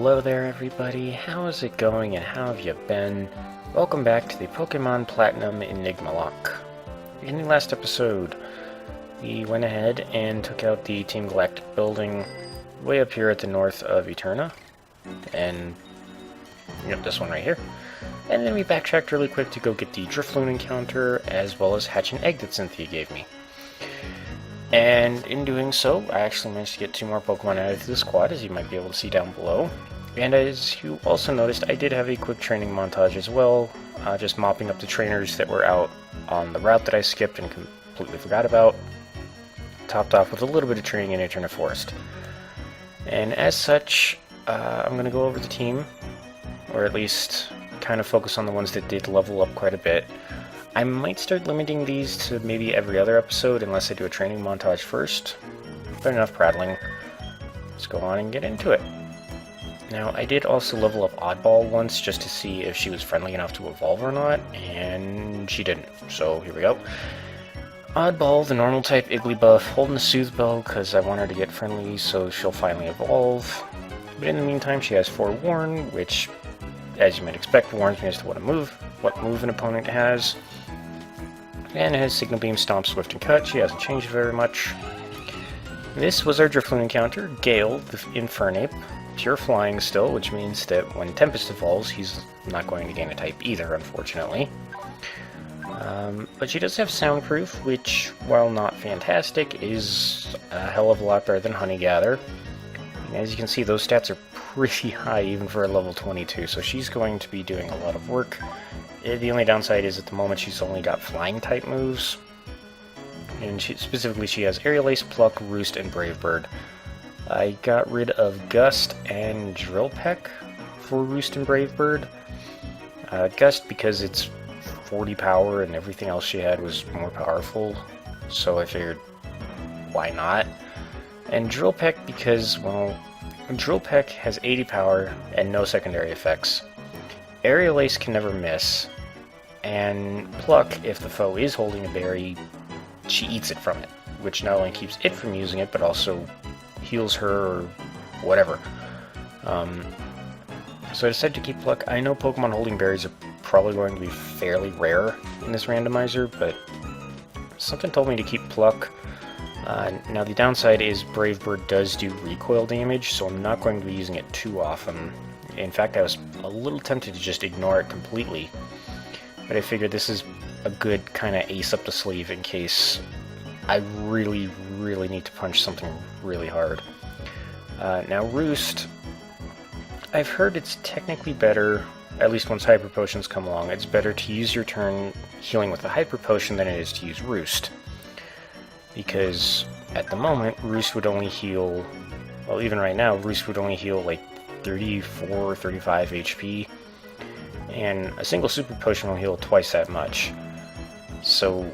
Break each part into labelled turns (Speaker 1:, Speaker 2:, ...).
Speaker 1: Hello there everybody, how is it going and how have you been? Welcome back to the Pokemon Platinum Enigmalocke. In the last episode, we went ahead and took out the Team Galactic building way up here at the north of Eterna. And, yep, this one right here. And then we backtracked really quick to go get the Drifloon encounter, as well as hatch an egg that Cynthia gave me. And in doing so, I actually managed to get 2 more Pokemon added to the squad, as you might be able to see down below. And as you also noticed, I did have a quick training montage as well, just mopping up the trainers that were out on the route that I skipped and completely forgot about, topped off with a little bit of training in Eterna Forest. And as such, I'm going to go over the team, or at least kind of focus on the ones that did level up quite a bit. I might start limiting these to maybe every other episode unless I do a training montage first. But enough prattling. Let's go on and get into it. Now, I did also level up Oddball once just to see if she was friendly enough to evolve or not, and she didn't. So here we go. Oddball, the normal type Igglybuff, holding the Soothe Bell because I want her to get friendly so she'll finally evolve. But in the meantime, she has Forewarn, which, as you might expect, warns me as to what move an opponent has. And it has Signal Beam, Stomp, Swift, and Cut. She hasn't changed very much. This was our Drifloon encounter, Gale, the Infernape. Pure Flying still, which means that when Tempest evolves, he's not going to gain a type either, unfortunately. But she does have Soundproof, which, while not fantastic, is a hell of a lot better than Honeygather. And as you can see, those stats are pretty high even for a level 22, so she's going to be doing a lot of work. The only downside is at the moment she's only got flying type moves. And specifically she has Aerial Ace, Pluck, Roost, and Brave Bird. I got rid of Gust and Drill Peck for Roost and Brave Bird. Gust because it's 40 power and everything else she had was more powerful, so I figured why not? And Drill Peck because, well, Drill Peck has 80 power and no secondary effects. Aerial Ace can never miss, and Pluck, if the foe is holding a berry, she eats it from it, which not only keeps it from using it, but also heals her or whatever. So I decided to keep Pluck. I know Pokemon holding berries are probably going to be fairly rare in this randomizer, but something told me to keep Pluck. Now the downside is Brave Bird does do recoil damage, so I'm not going to be using it too often. In fact, I was a little tempted to just ignore it completely, but I figured this is a good kind of ace up the sleeve in case I really need to punch something really hard. Now Roost, I've heard it's technically better, at least once Hyper Potions come along, it's better to use your turn healing with a Hyper Potion than it is to use Roost. Because at the moment, Roost would only heal, well, even right now, Roost would only heal like 34, 35 HP, and a single Super Potion will heal twice that much. So,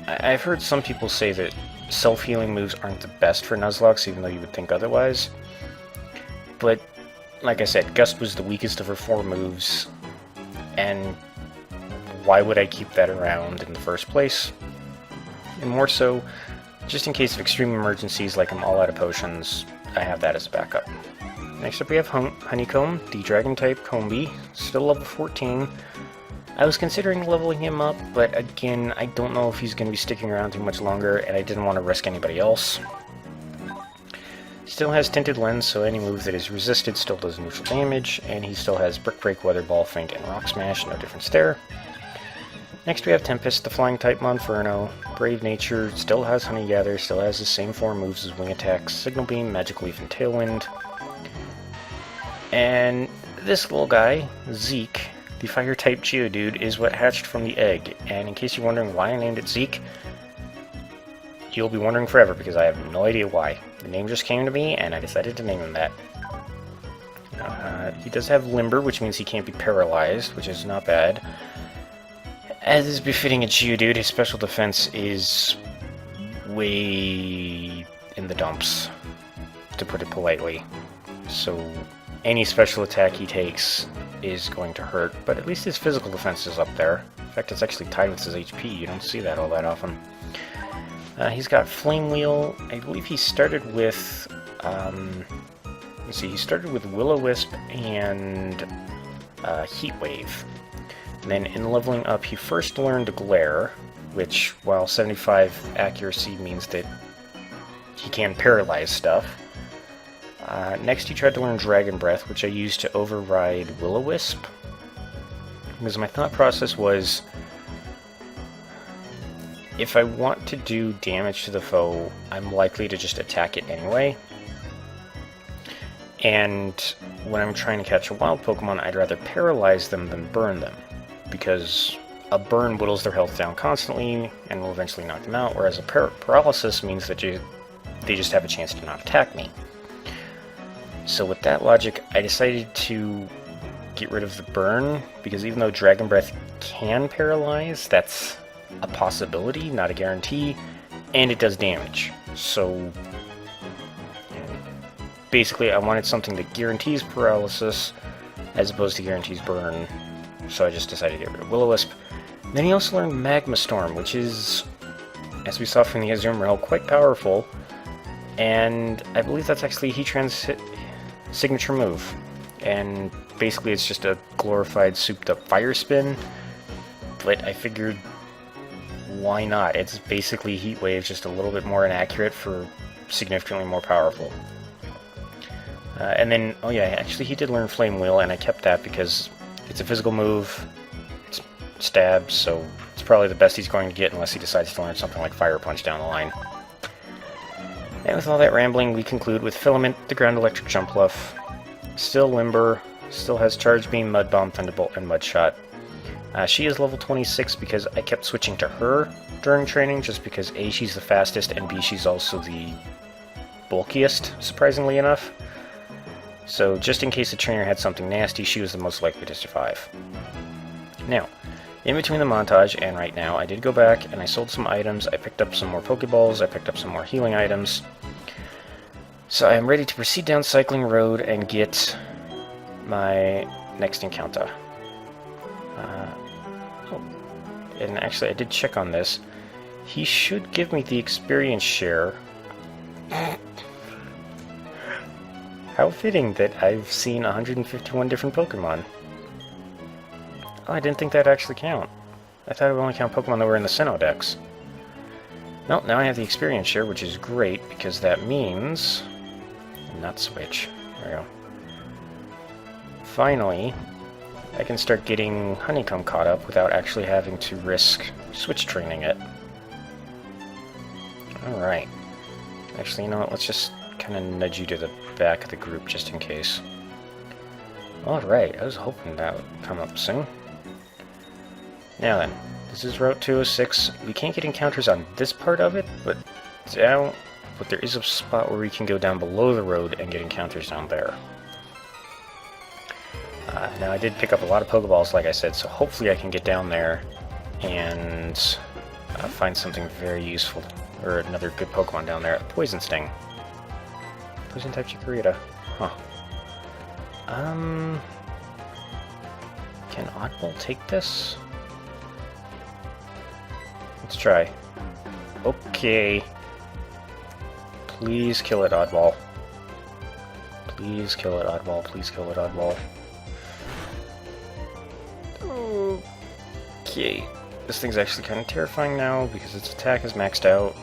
Speaker 1: I've heard some people say that self-healing moves aren't the best for Nuzlocke, even though you would think otherwise. But, like I said, Gust was the weakest of her 4 moves, and why would I keep that around in the first place? And more so, just in case of extreme emergencies like I'm all out of potions, I have that as a backup. Next up we have Honeycomb, the Dragon-type Combee, still level 14. I was considering leveling him up, but again, I don't know if he's going to be sticking around too much longer, and I didn't want to risk anybody else. Still has Tinted Lens, so any move that is resisted still does neutral damage, and he still has Brick Break, Weather Ball, Feint, and Rock Smash, no difference there. Next we have Tempest, the Flying-type Monferno, Brave Nature, still has Honeygather, still has the same 4 moves as Wing Attacks, Signal Beam, Magic Leaf, and Tailwind. And this little guy, Zeke, the Fire-type Geodude, is what hatched from the egg, and in case you're wondering why I named it Zeke, you'll be wondering forever because I have no idea why. The name just came to me, and I decided to name him that. He does have Limber, which means he can't be paralyzed, which is not bad. As is befitting a Geodude, his special defense is way in the dumps, to put it politely. So any special attack he takes is going to hurt, but at least his physical defense is up there. In fact, it's actually tied with his HP. You don't see that all that often. He's got Flame Wheel. I believe he started with let's see, he started with Will-O-Wisp and Heat Wave. And then in leveling up, he first learned Glare, which, while 75 accuracy means that he can paralyze stuff. Next he tried to learn Dragon Breath, which I used to override Will-O-Wisp. Because my thought process was, if I want to do damage to the foe, I'm likely to just attack it anyway. And when I'm trying to catch a wild Pokemon, I'd rather paralyze them than burn them, because a burn whittles their health down constantly and will eventually knock them out, whereas a paralysis means that they just have a chance to not attack me. So with that logic, I decided to get rid of the burn, because even though Dragon Breath can paralyze, that's a possibility, not a guarantee, and it does damage. So basically I wanted something that guarantees paralysis as opposed to guarantees burn, so I just decided to get rid of Will-O-Wisp. Then he also learned Magma Storm, which is, as we saw from the Azure Rail, quite powerful, and I believe that's actually Heatran's signature move. And basically it's just a glorified souped up Fire Spin, but I figured, why not? It's basically Heat Wave, just a little bit more inaccurate for significantly more powerful. And then, oh yeah, actually he did learn Flame Wheel, and I kept that because it's a physical move, it's stabs, so it's probably the best he's going to get unless he decides to learn something like Fire Punch down the line. And with all that rambling, we conclude with Filament, the Ground Electric Jumpluff. Still Limber, still has Charge Beam, Mud Bomb, Thunderbolt, and Mud Shot. She is level 26 because I kept switching to her during training, just because A, she's the fastest, and B, she's also the bulkiest, surprisingly enough. So just in case the trainer had something nasty, she was the most likely to survive. Now, in between the montage and right now, I did go back and I sold some items, I picked up some more Pokeballs, I picked up some more healing items. So I am ready to proceed down Cycling Road and get my next encounter. And actually I did check on this. He should give me the experience share. How fitting that I've seen 151 different Pokemon. Oh, I didn't think that'd actually count. I thought it would only count Pokemon that were in the Sinnoh Dex. Well, now I have the experience share, which is great, because that means... Not switch. There we go. Finally, I can start getting Honeycomb caught up without actually having to risk switch training it. Alright. Actually, you know what? Let's just kind of nudge you to the back of the group just in case. Alright, I was hoping that would come up soon. Now then, this is Route 206. We can't get encounters on this part of it, but there is a spot where we can go down below the road and get encounters down there. Now I did pick up a lot of Pokeballs, like I said, so hopefully I can get down there and find something very useful, or another good Pokemon down there. Poison Sting. Poison type Chikorita. Huh. Can Oddball take this? Let's try. Okay. Please kill it, Oddball. Please kill it, Oddball. Please kill it, Oddball. Okay. This thing's actually kind of terrifying now because its attack is maxed out.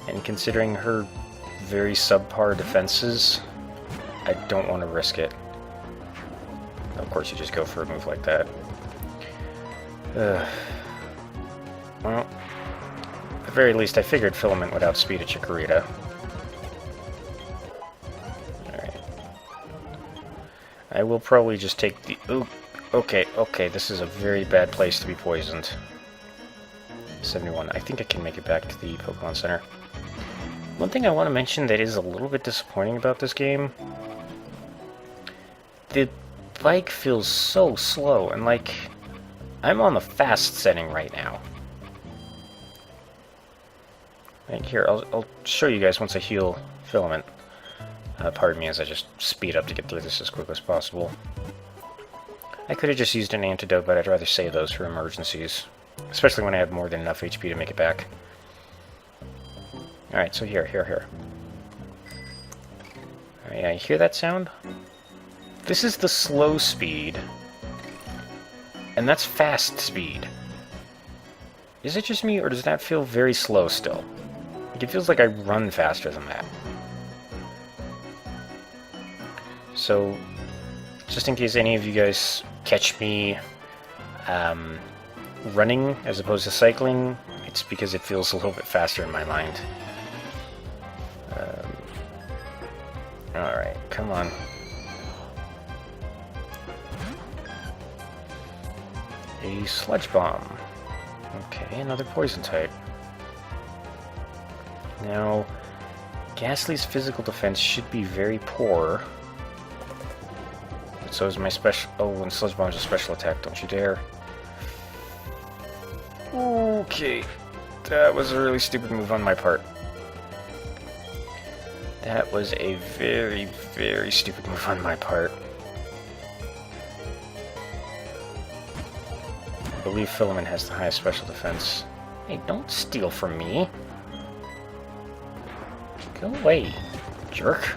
Speaker 1: And considering her very subpar defenses, I don't want to risk it. Of course, you just go for a move like that. Well, at the very least, I figured Filament would outspeed a Chikorita. Alright. I will probably just take the... Ooh, okay, this is a very bad place to be poisoned. 71. I think I can make it back to the Pokemon Center. One thing I want to mention that is a little bit disappointing about this game... The bike feels so slow, and like... I'm on the fast setting right now. And here, I'll show you guys once I heal Filament. Pardon me as I just speed up to get through this as quick as possible. I could have just used an antidote, but I'd rather save those for emergencies. Especially when I have more than enough HP to make it back. Alright, so here. Alright, yeah, you hear that sound? This is the slow speed. And that's fast speed. Is it just me, or does that feel very slow still? Like, it feels like I run faster than that. So, just in case any of you guys catch me running as opposed to cycling, it's because it feels a little bit faster in my mind. Alright, come on. A sludge bomb. Okay, another poison type. Now, Ghastly's physical defense should be very poor. But so is my special... Oh, and sludge bomb's a special attack, don't you dare. Okay. That was a really stupid move on my part. That was a very, very stupid move on my part. I believe Filament has the highest special defense. Hey, don't steal from me. Go away, jerk.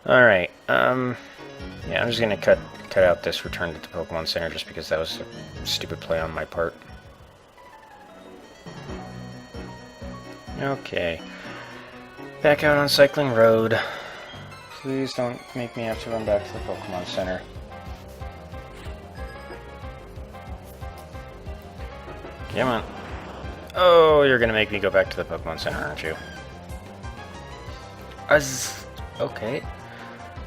Speaker 1: Alright, yeah, I'm just gonna cut out this return to the Pokemon Center just because that was a stupid play on my part. Okay. Back out on Cycling Road. Please don't make me have to run back to the Pokemon Center. Come on. Oh, you're gonna make me go back to the Pokemon Center, aren't you? Okay.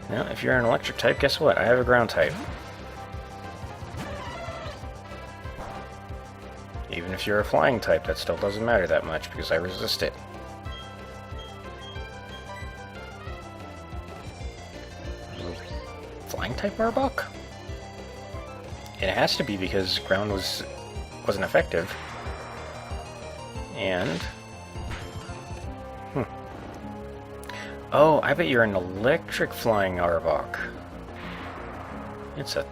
Speaker 1: Now, if you're an electric type, guess what? I have a ground type. Even if you're a flying type, that still doesn't matter that much because I resist it. Flying type Arbok? It has to be because ground wasn't effective. And... Oh, I bet you're an electric flying Arbok. It's a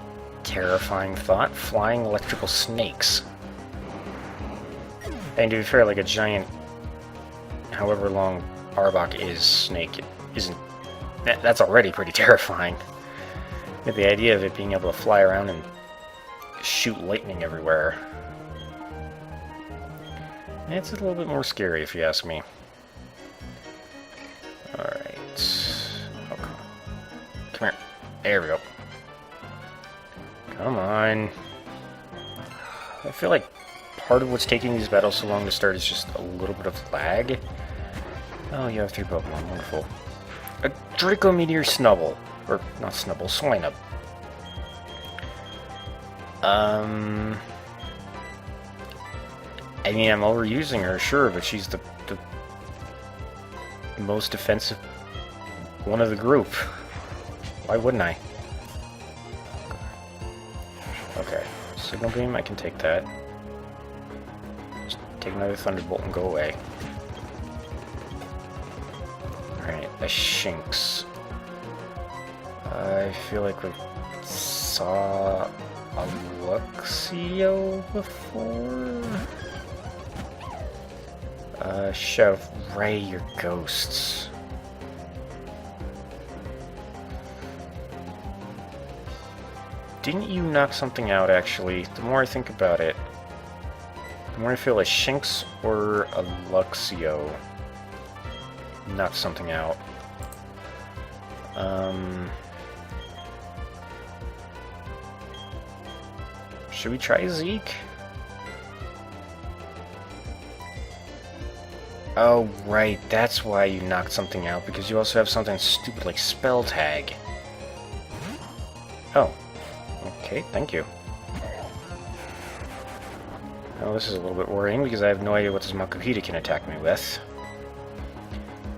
Speaker 1: terrifying thought. Flying electrical snakes. And to be fair, like a giant, however long Arbok is, snake, it isn't... That's already pretty terrifying. But the idea of it being able to fly around and shoot lightning everywhere... It's a little bit more scary, if you ask me. Alright. Oh, come here. There we go. Come on. I feel like part of what's taking these battles so long to start is just a little bit of lag. Oh, you have 3 Pokemon. Wonderful. A Draco Meteor Snubble. Or, not Snubble, Swinub. I mean, I'm overusing her, sure, but she's the most defensive one of the group. Why wouldn't I? Okay. Signal Beam, I can take that. Just take another Thunderbolt and go away. Alright, a Shinx. I feel like we saw a Luxio before? Shove Ray your ghosts. Didn't you knock something out, actually? The more I think about it, the more I feel a Shinx or a Luxio knocked something out. Should we try Zeke? Oh, right, that's why you knocked something out, because you also have something stupid like Spell Tag. Oh. Okay, thank you. Well, this is a little bit worrying, because I have no idea what this Makuhita can attack me with.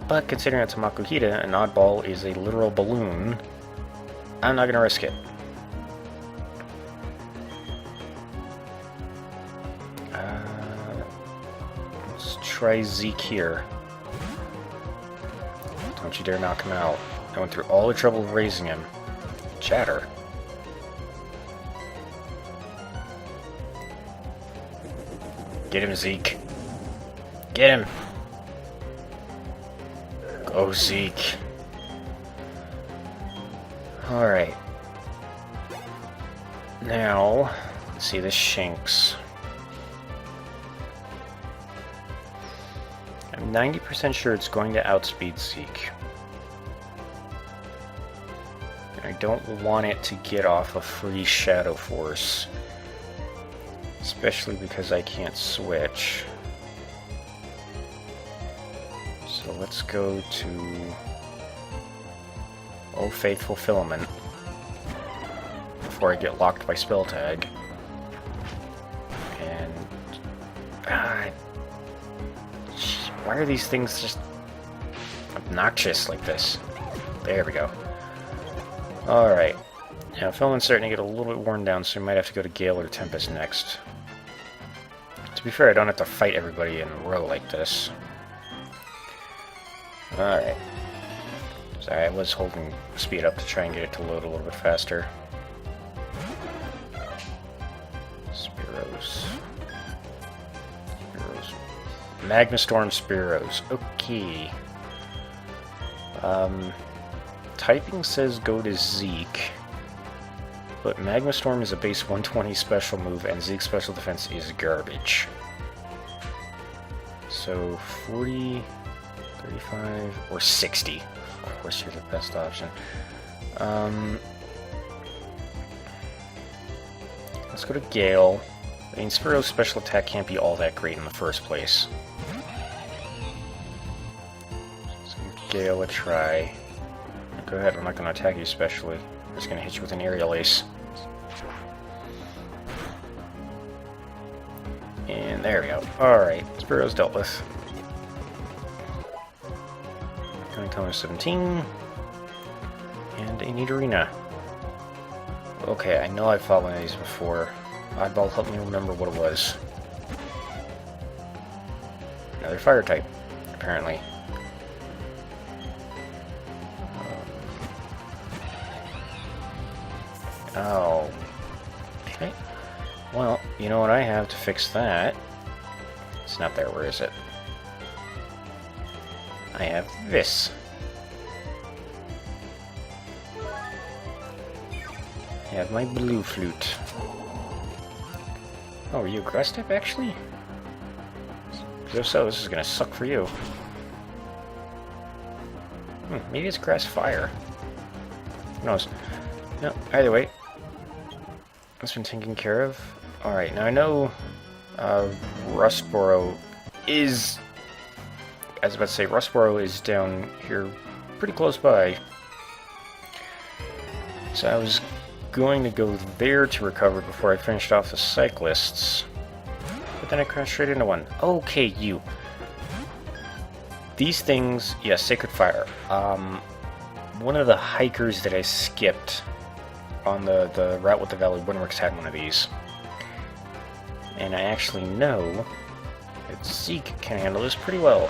Speaker 1: But considering it's a Makuhita, an oddball is a literal balloon, I'm not gonna risk it. Try Zeke here. Don't you dare knock him out. I went through all the trouble of raising him. Chatter. Get him, Zeke. Get him! Go, Zeke. Alright. Now, let's see the Shinx. I'm 90% sure it's going to outspeed Zeke. I don't want it to get off a free Shadow Force. Especially because I can't switch. So let's go to Oh Faithful Filament before I get locked by spell tag. And why are these things just obnoxious like this? There we go. Alright. Now Filament's starting to get a little bit worn down, so we might have to go to Gale or Tempest next. To be fair, I don't have to fight everybody in a row like this. Alright. Sorry, I was holding speed up to try and get it to load a little bit faster. Spearows. Magnastorm Spearows. Okay. Typing says go to Zeke. But Magnastorm is a base 120 special move, and Zeke's special defense is garbage. So, 40, 35, or 60. Of course, you're the best option. Let's go to Gale. I mean, Spearow's special attack can't be all that great in the first place. Let's give Gale a try. Go ahead, I'm not going to attack you specially. I'm just going to hit you with an aerial ace. And there we go. Alright, Spearow's dealt with. Going color 17. And a Nidorina. Okay, I know I've fought one of these before. Oddball, help me remember what it was. Another fire type, apparently. Oh. Okay. Well, you know what I have to fix that? It's not there, where is it? I have this. I have my blue flute. Oh, are you a grass type, actually? If so, this is gonna suck for you. Maybe it's grass fire. Who knows? No, either way. That's been taken care of. Alright, now I know Rustboro is... I was about to say, Rustboro is down here pretty close by. So I was going to go there to recover before I finished off the cyclists. But then I crashed straight into one. Okay, you. These things... yes, Sacred Fire. One of the hikers that I skipped on the route with the Valley Windworks had one of these. And I actually know that Zeke can handle this pretty well.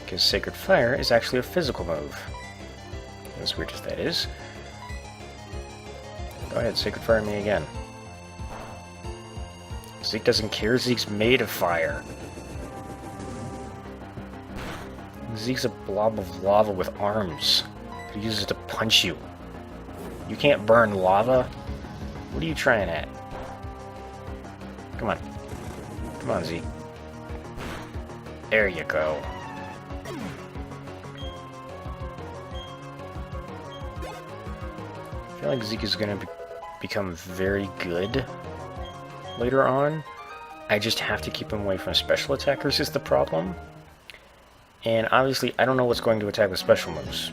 Speaker 1: Because Sacred Fire is actually a physical move. As weird as that is. Go ahead, Sacred Fire me again. Zeke doesn't care, Zeke's made of fire. Zeke's a blob of lava with arms. He uses it to punch you. You can't burn lava? What are you trying at? Come on. Come on, Zeke. There you go. I feel like Zeke is going to become very good later on. I just have to keep him away from special attackers is the problem. And obviously, I don't know what's going to attack with special moves.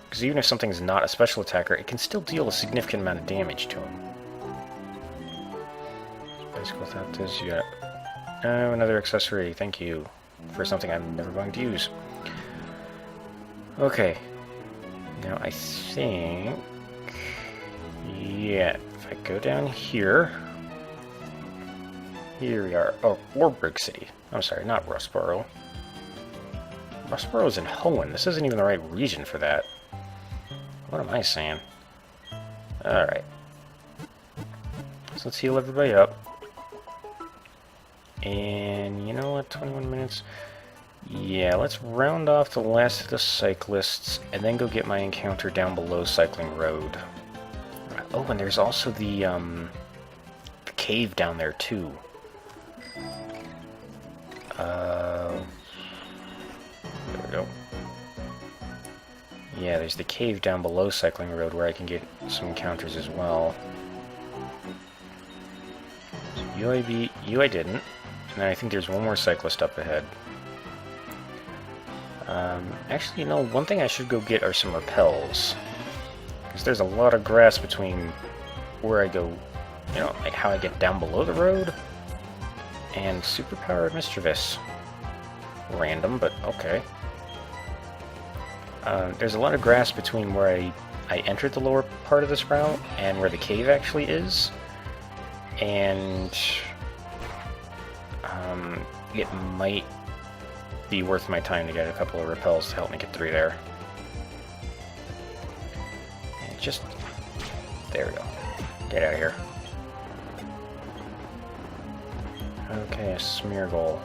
Speaker 1: Because even if something's not a special attacker, it can still deal a significant amount of damage to him. Basically, without this, you got... oh, another accessory, thank you. For something I'm never going to use. Okay. Now, I think... yeah, if I go down here... here we are. Oh, Warbrick City. I'm sorry, not Rustboro. Rustboro's in Hoenn. This isn't even the right region for that. What am I saying? Alright. So let's heal everybody up. And you know what, 21 minutes? Yeah, let's round off the last of the cyclists, and then go get my encounter down below Cycling Road. Oh, and there's also the cave down there, too. There we go. Yeah, there's the cave down below Cycling Road where I can get some encounters as well. So UAB, you I didn't. And then I think there's one more cyclist up ahead. Actually, you know, one thing I should go get are some repels. Because there's a lot of grass between where I go, you know, like how I get down below the road, and Superpower Mischievous. Random, but okay. There's a lot of grass between where I entered the lower part of this route and where the cave actually is. And it might be worth my time to get a couple of repels to help me get through there. And just... there we go. Get out of here. Okay, a smear goal.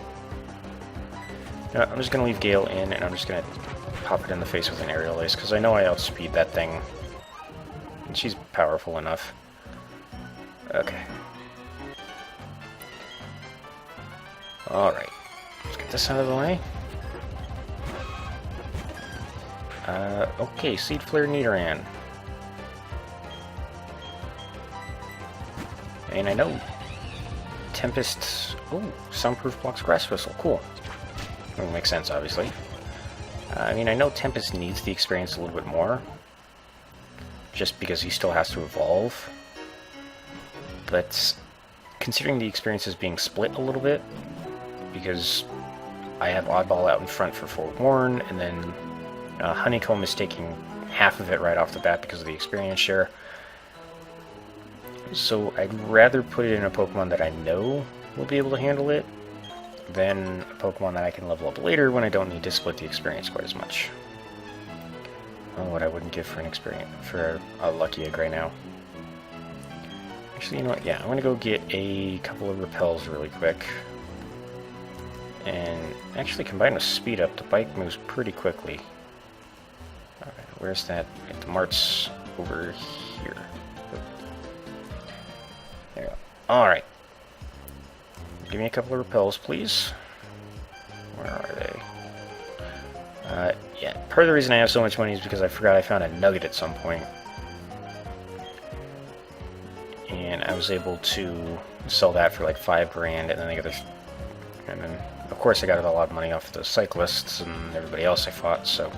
Speaker 1: No, I'm just going to leave Gale in, and I'm just going to pop it in the face with an aerial ace, because I know I outspeed that thing. And she's powerful enough. Okay. Alright. Let's get this out of the way. Okay, Seed Flare Nidoran. And I know Tempest... oh, Soundproof blocks Grass Whistle. Cool. That makes sense, obviously. I mean, I know Tempest needs the experience a little bit more, just because he still has to evolve. But considering the experience is being split a little bit, because I have Oddball out in front for Forewarn, and then Honeycomb is taking half of it right off the bat because of the experience share. So I'd rather put it in a Pokemon that I know will be able to handle it than a Pokemon that I can level up later when I don't need to split the experience quite as much. Oh, what I wouldn't give for an experience for a Lucky Egg right now. Actually, you know what? Yeah, I'm gonna go get a couple of repels really quick. And actually, combined with Speed Up, the bike moves pretty quickly. Alright, where's that? The Mart's over here. There we go. Alright. Give me a couple of repels, please. Where are they? Yeah, part of the reason I have so much money is because I forgot I found a nugget at some point. And I was able to sell that for like $5 grand, and then I got this... and then, of course, I got a lot of money off the cyclists and everybody else I fought, so...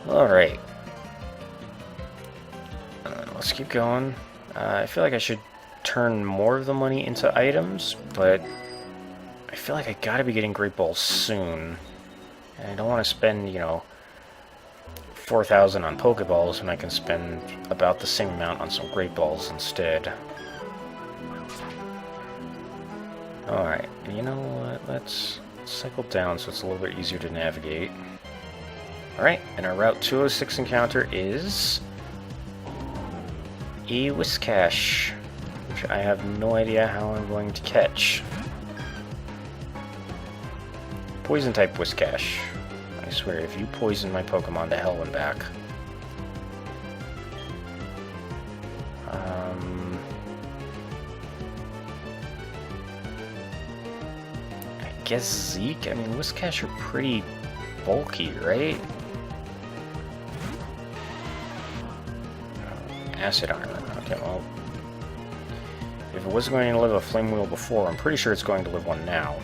Speaker 1: Alright. Let's keep going. I feel like I should turn more of the money into items, but I feel like I gotta be getting Great Balls soon. And I don't want to spend, you know, 4,000 on Pokeballs when I can spend about the same amount on some Great Balls instead. Alright, you know what, let's cycle down so it's a little bit easier to navigate. Alright, and our Route 206 encounter is... a Whiscash, which I have no idea how I'm going to catch. Poison-type Whiscash. I swear, if you poison my Pokemon to hell and back. I guess Zeke? I mean, Whiscash are pretty bulky, right? Acid Armor. Okay, well... if it wasn't going to live a Flame Wheel before, I'm pretty sure it's going to live one now.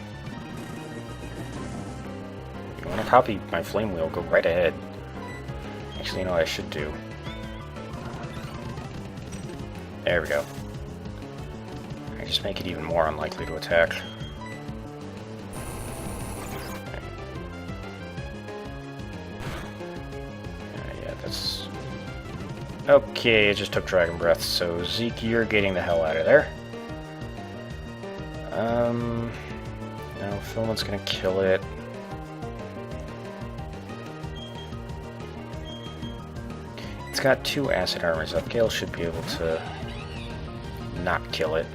Speaker 1: If you want to copy my Flame Wheel, go right ahead. Actually, you know what I should do? There we go. I just make it even more unlikely to attack. Yeah, that's... okay, it just took Dragon Breath, so Zeke, you're getting the hell out of there. No, Filment's gonna kill it. It's got 2 Acid Armors up. Gale should be able to not kill it.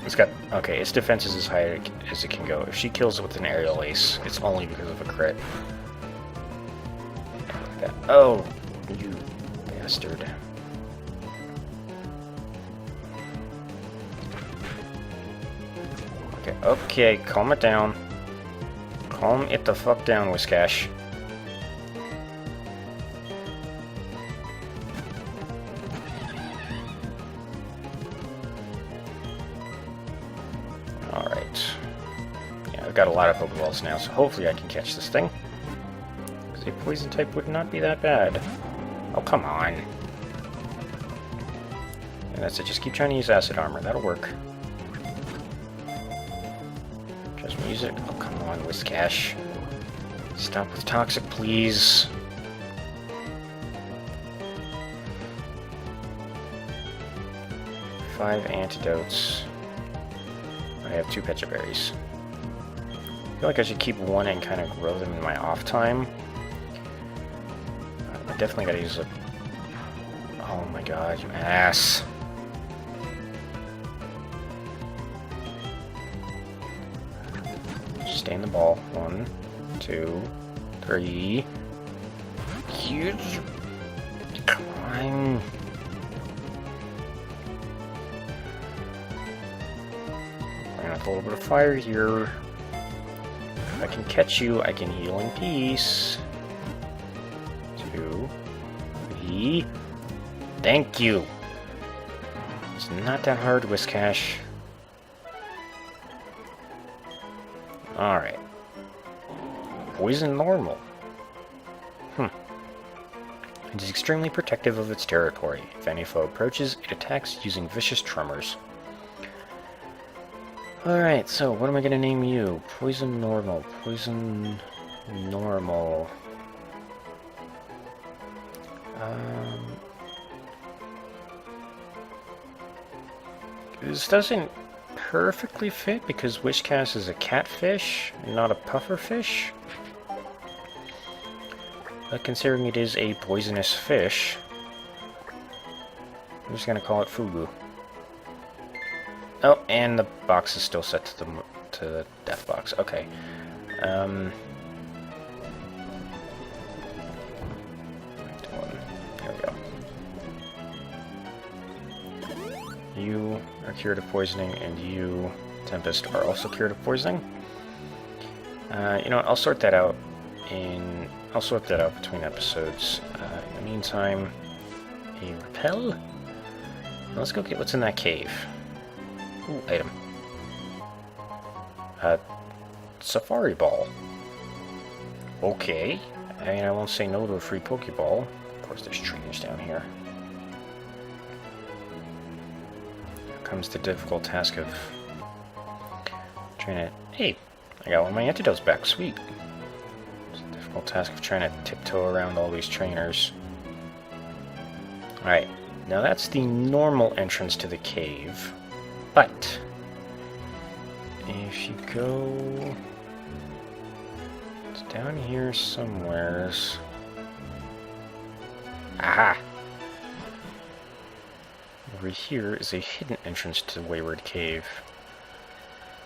Speaker 1: It's got... Okay, its defense is as high as it can go. If she kills it with an aerial ace, it's only because of a crit. Like that. Oh, you bastard. Okay, okay, calm it down. Calm it the fuck down, Whiskash. Alright. Yeah, I've got a lot of Pokeballs now, so hopefully I can catch this thing. Because a poison type would not be that bad. Oh, come on. And that's it, just keep trying to use Acid Armor, that'll work. Just use it. Oh, come on, Whiskash. Stop with Toxic, please. Five antidotes. I have 2 Pecha Berries. I feel like I should keep one and kind of grow them in my off time. I definitely gotta use a... Oh my god, you ass. Stay in the ball. 1, 2, 3. Huge. Come on. We're gonna have a little bit of fire here. If I can catch you, I can heal in peace. 2, 3. Thank you. It's not that hard, Whiskash. Alright. Poison normal. It is extremely protective of its territory. If any foe approaches, it attacks using vicious tremors. Alright, so what am I gonna name you? Poison normal. Poison normal. This doesn't perfectly fit because Wishcast is a catfish and not a pufferfish. But considering it is a poisonous fish, I'm just gonna call it Fugu. Oh, and the box is still set to the death box. Okay. Here we go. You are cured of poisoning, and you, Tempest, are also cured of poisoning. You know what? I'll sort that out between episodes. In the meantime, a repel. Let's go get what's in that cave. Ooh, item. Safari Ball. Okay. I mean, I won't say no to a free Pokeball. Of course, there's trainers down here. Here comes the difficult task of trying to... Hey, I got one of my antidotes back. Sweet. It's a difficult task of trying to tiptoe around all these trainers. Alright, now that's the normal entrance to the cave. But if you go... It's down here somewheres. Aha! Over here is a hidden entrance to the Wayward Cave.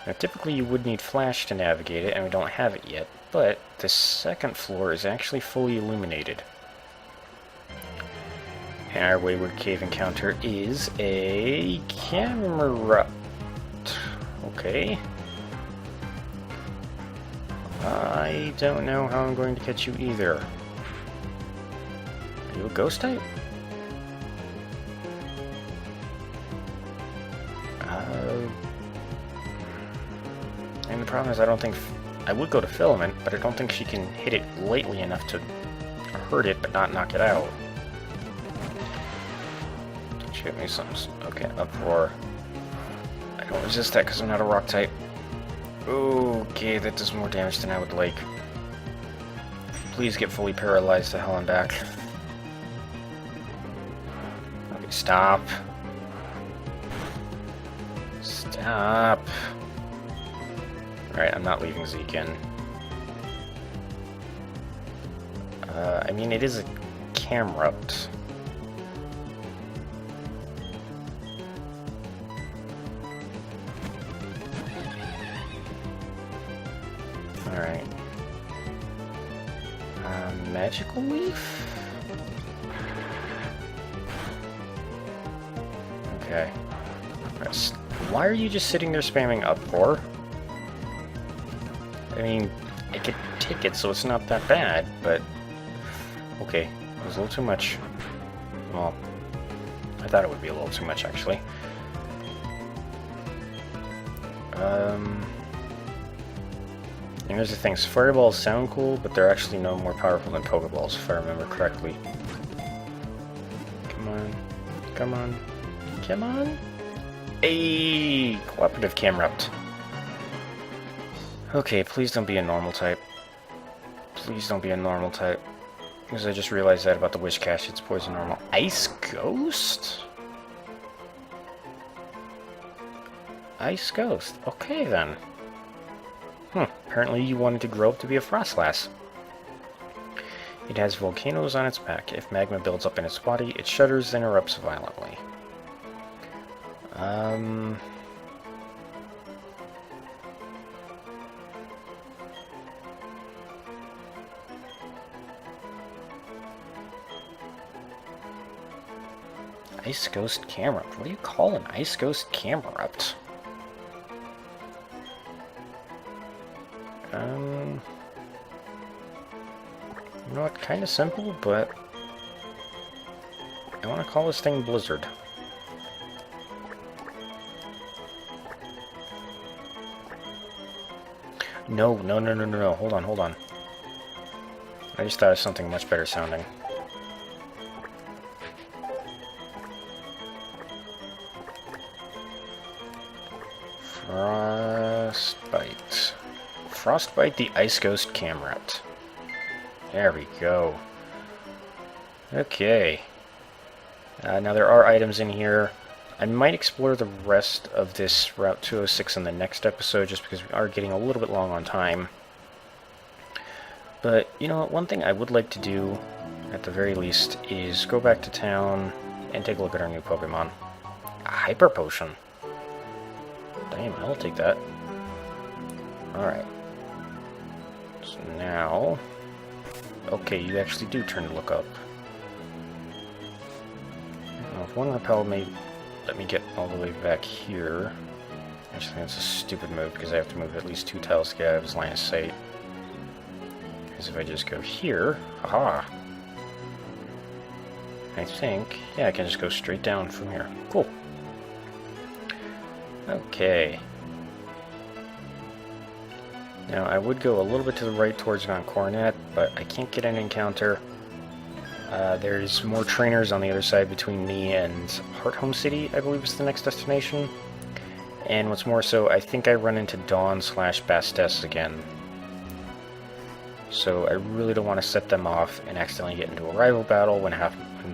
Speaker 1: Now typically you would need flash to navigate it, and we don't have it yet, but the second floor is actually fully illuminated. And our Wayward Cave encounter is a camera. Okay. I don't know how I'm going to catch you either. Are you a ghost type? And the problem is I don't think... I would go to Filament, but I don't think she can hit it lightly enough to hurt it but not knock it out. Shoot me some... Okay, Uproar. I don't resist that because I'm not a rock type. Okay, that does more damage than I would like. Please get fully paralyzed to hell and back. Okay, stop. Stop. Alright, I'm not leaving Zeke in. I mean, it is a Camroute. Alright. Magical leaf? Okay. Why are you just sitting there spamming up for? I mean, I could take it, so it's not that bad, but... Okay, it was a little too much. Well, I thought it would be a little too much, actually. And here's the thing, fireballs sound cool, but they're actually no more powerful than Pokeballs, if I remember correctly. Come on. Come on. Come on. Hey! Cooperative Camerupt. Okay, please don't be a normal type. Please don't be a normal type. Because I just realized that about the Wish Cache, it's poison normal. Ice Ghost? Ice Ghost. Okay, then. Apparently you wanted to grow up to be a Frostlass. It has volcanoes on its back. If magma builds up in its body, it shudders and erupts violently. Ice Ghost Camerupt. What do you call an Ice Ghost Camerupt? You know what? Kind of simple, but I want to call this thing Blizzard. No. Hold on. I just thought of something much better sounding. Frostbite. Frostbite the Ice Ghost Camerupt. There we go. Okay. Now there are items in here. I might explore the rest of this Route 206 in the next episode, just because we are getting a little bit long on time. But, you know what, one thing I would like to do, at the very least, is go back to town and take a look at our new Pokemon. A Hyper Potion. Damn, I'll take that. Alright. So now... Okay, you actually do turn to look up. Now, if one repel may let me get all the way back here... Actually, that's a stupid move, because I have to move at least 2 tiles to get out of his line of sight. Because if I just go here... Haha! I think... Yeah, I can just go straight down from here. Cool. Okay. Now, I would go a little bit to the right towards Mount Coronet, but I can't get an encounter. There's more trainers on the other side between me and Hearthome City, I believe is the next destination. And what's more so, I think I run into Dawn/Bastes again. So I really don't want to set them off and accidentally get into a rival battle when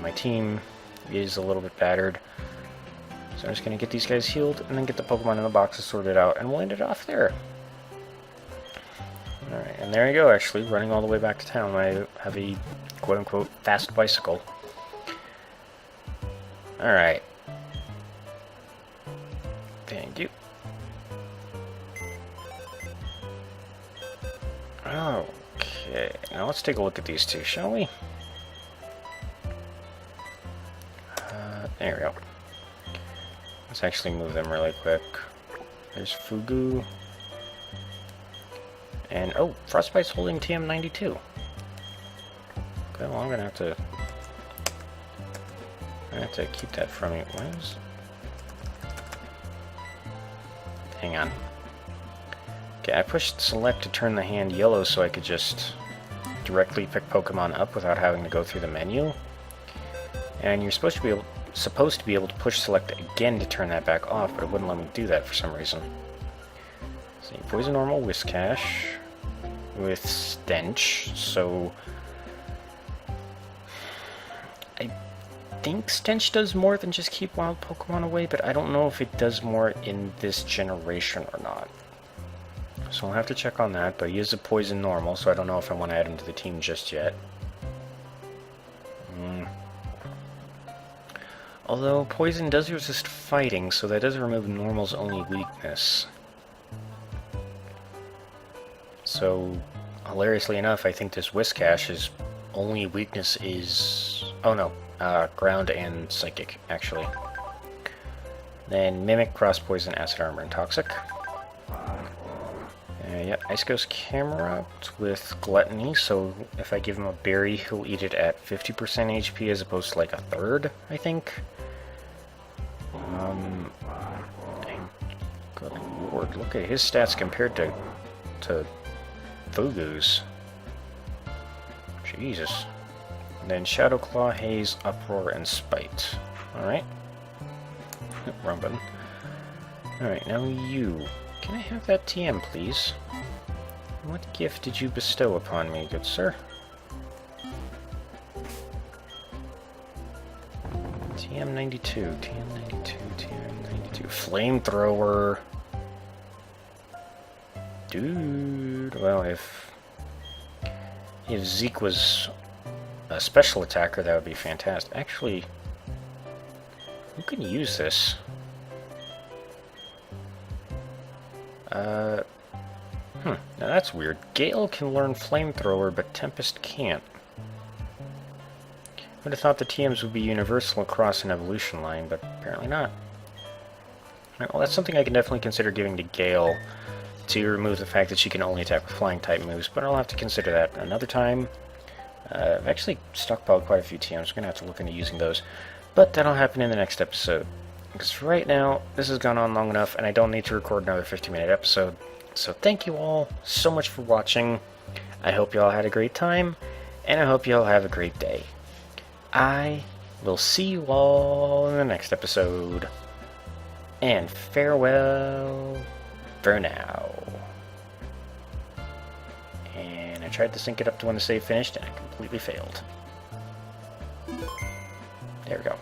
Speaker 1: my team is a little bit battered. So I'm just going to get these guys healed, and then get the Pokemon in the boxes sorted out, and we'll end it off there. Alright, and there you go, actually, running all the way back to town. I have a quote-unquote fast bicycle. Alright. Thank you. Okay, now let's take a look at these two, shall we? There we go. Let's actually move them really quick. There's Fugu. And, oh, Frostbite's holding TM92. Okay, well, I'm gonna have to keep that from you. Hang on. Okay, I pushed select to turn the hand yellow so I could just directly pick Pokemon up without having to go through the menu. And you're supposed to be able to push select again to turn that back off, but it wouldn't let me do that for some reason. See, Poison Normal, Whiscash with Stench, so I think Stench does more than just keep wild Pokemon away, but I don't know if it does more in this generation or not. So I'll have to check on that, but he is a Poison Normal, so I don't know if I want to add him to the team just yet. Although Poison does resist fighting, so that does remove Normal's only weakness. So, hilariously enough, I think this Whiscash only weakness is... oh no, ground and psychic, actually. Then Mimic, Cross Poison, Acid Armor, and Toxic. Yeah, Ice Ghost Camerupt with Gluttony, so if I give him a berry, he'll eat it at 50% HP as opposed to like a third, I think. Good lord, look at his stats compared to Fugu's. Jesus. And then Shadow Claw, Haze, Uproar, and Spite. Alright. Wrong button. Alright, now you. Can I have that TM, please? What gift did you bestow upon me, good sir? TM92, TM92, TM92. Flamethrower! Dude, well, if Zeke was a special attacker, that would be fantastic. Actually, who can use this? Now that's weird. Gale can learn Flamethrower, but Tempest can't. I would have thought the TMs would be universal across an evolution line, but apparently not. Alright, well, that's something I can definitely consider giving to Gale to remove the fact that she can only attack with flying-type moves, but I'll have to consider that another time. I've actually stockpiled quite a few TMs. I'm going to have to look into using those, but that'll happen in the next episode. Because for right now, this has gone on long enough, and I don't need to record another 50-minute episode. So thank you all so much for watching. I hope you all had a great time, and I hope you all have a great day. I will see you all in the next episode. And farewell for now. And I tried to sync it up to when the save finished, and I completely failed. There we go.